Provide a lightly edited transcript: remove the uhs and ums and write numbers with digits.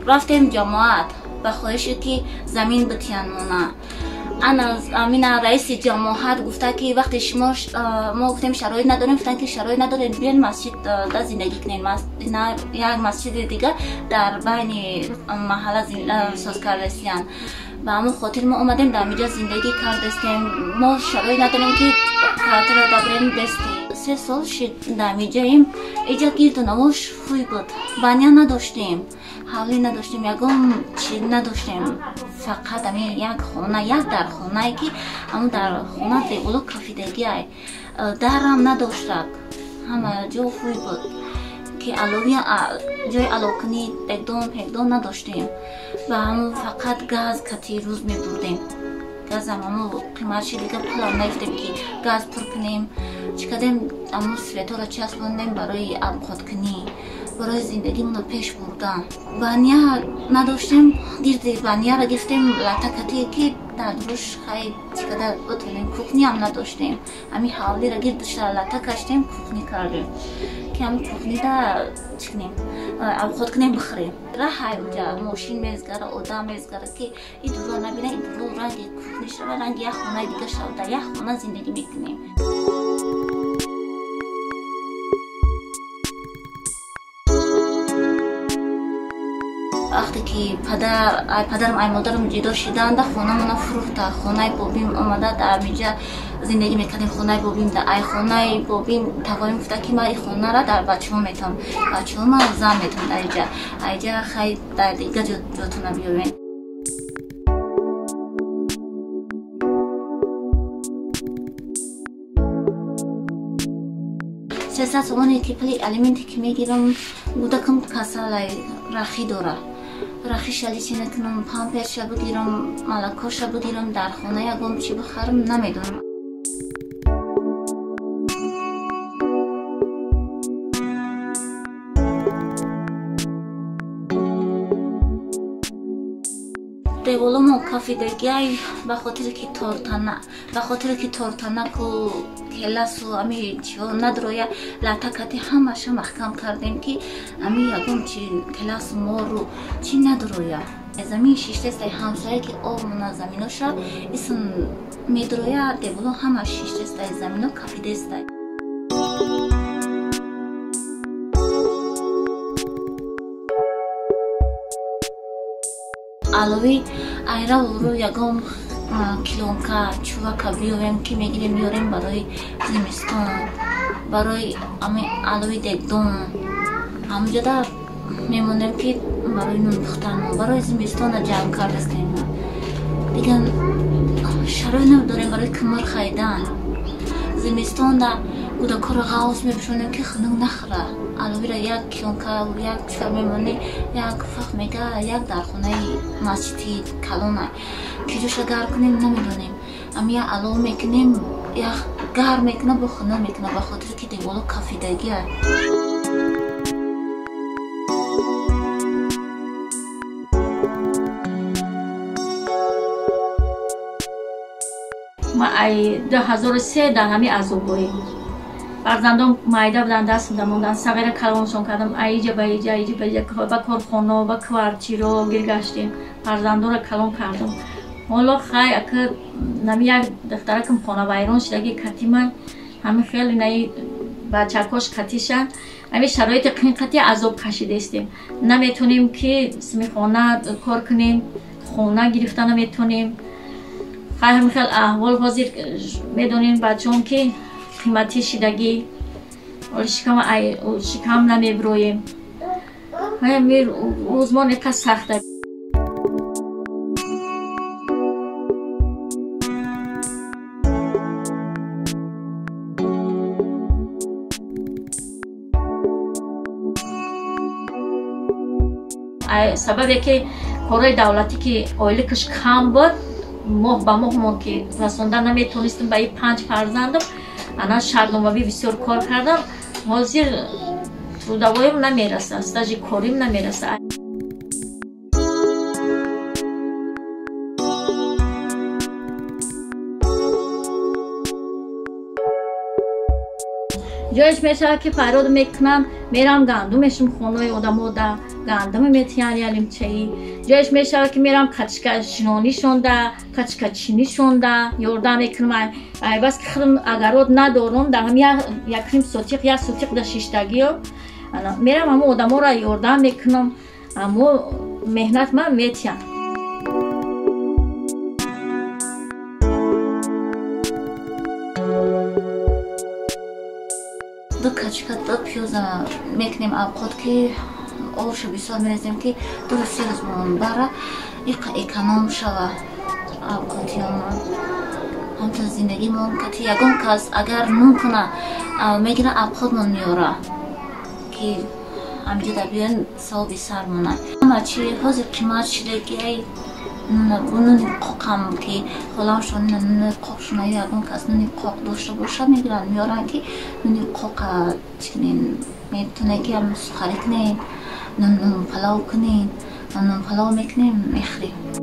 рафтем ҷамоат ба хоҳише ки замин битиянона. амина раиси ҷамоат гуфта ки вақте шумо мо гуфтем шароит надорем, гуфтан ки шароит надорем, биён масҷид да зиндагӣ кунем. як масҷиди дигар дар байни маҳалла соз кардастиянд. ба ҳамон хотир мо омадем дар инҷа зиндагӣ кардастем. мо шароит надорем ки квартира дабрем бестем. 3 сол шид дар инҷаем. инҷа гирду навош хуй буд. баня надоштем, ҳавлӣ надоштем, ягон чиз надоштем. фақат ами як хона, як дар хонае ки ҳамон дар хона деволо кафидагиай. дарам надоштак. ҳама ҷо хуй буд ки алови ҷои алокунӣ пегдон надоштем. ва ҳамон фақат газ кати рӯз мебурдем. газам ҳамон қиматши дигар пулам наифтем ки газ пур кунем. чӣ кардем? ҳамон светора часпондем барои авқоткунӣ, барои зиндагимона пеш бурдан. баня надоштем. гирди баняро гирифтем латакатие ки дар дуруш хай чӣ кадар битонем. кухниам надоштем. ҳамин ҳавлиро гирдуша лата каштем, кухни кардем ки ҳамин кухнида чӣ кунем, авқот кунем бихӯрем. раҳай уҷа мошин мезгара, одам мезгара ки ин дурӯ набина, ин дурӯ ранги кухни шава, ранги як хонаи дигар шава, дар як хона зиндагӣ мекунем. вақте ки падарам ай модарам ҷудо шиданда, хонамона фурӯхта. хонаи бобим омада дар инҷа зиндагӣ мекардем. хонаи бобим дар ай хонаи бобим тавоим гуфта ки ман ин хонара дар бачаҳо метавам, бачаҳома зам метавам дар инҷа. инҷа хай дар дигар ҷотона биёвем. сесад сомоне ки пули алименте ки мегирам будакам касалай рахӣ дора. рахиша личина кунам, памперша бигирам, молокоша бигирам, дар хона ягон чӣ бихарам намедонам. деволомо кафидагиай ба хотире ки тортанаку келасу ами чиҳо надороя латакати ҳамаша маҳкам кардем ки ами ягон чи келасу мору чи надороя. замин шиштестай ҳамсоя ки обмона заминоша исон медороя деволо ҳама шиштестай замино кафидестай. алови айравуру ягон килонка чувака биёвем ки мегирем меорем барои зимистон, барои алови дегдон. ҳамҷода мемонем ки барои нун пухтан, барои зимистона ҷамъ кардастем. дигар шароит надорем барои кӯмир харидан. зимистонда кӯдакҳоро ғавз мепӯшонем ки хунук нахӯра. аловира як килонка як чуфар мемонем, як фах мега, як дар хонаи масҷиди калона ки ҷоша гарм кунем намедонем. амия алов мекунем, як гарм мекуна бо хунук мекуна ба хотире ки деволо кафидагиа. ма ай 2003 дар ҳами азобои фарзандон майда будан дастам мондан сағира калоншон кардам. аиҷа ба иҷа ба корхона ба квартиро гир гаштем, фарзандонро калон кардам. ҳоло хай ака нами як духтаракам хонавайрон шидаги катиман ҳами хеле наи бачакош катишан. ами шароити қинқати азоб кашидестем. наметонем ки смихона кор кунем, хона гирифта наметонем. хай ҳами хел аҳвол ҳозир медонем бачаҳом ки қимати шидагӣ шикам намебироем. ҳами рӯзмон иқа сахта. сабабе ки кораи давлатӣ ки ойликаш кам буд, моҳ ба моҳмон ки расонда наметонистим ба и 5 фарзандам, ана шартномавӣ бисёр кор кардам. ҳозир трудовоим намераса, стажи корим намераса. جایش میشه که فراد میکنم میرم گندمشم خونه آدمو دا گندم میتیانیم چی جایش میشه که میرم کچکچینی شونده کچکچینی شونده یوردم میکنم ای بس که خودم اگرود ندارم در هم یکیم سوتیق یا سوتیق در شیشتگی میرم همو آدمو را یوردم میکنم همو مهنت من میتیم دو کچکت دو پیوز میکنیم آب خود که آبشو بسیار میریزیم که دو سیلزمون بره اکنام شوه آب خودیامون همتا زندگیمون که یکم کس اگر نون کنه میگیره آب خودمون میاره که همینجا در بیان صوبی سر مونه اما چی حاضر قیمت شده که ای نونی قاقم که خلاشون نونی قاقشون یکم کس نونی قاق داشته باشه میگیرن میارن که نونی قاق چنین میتونه که سخاری کنین نون پلاو کنین نون پلاو میکنیم میخریم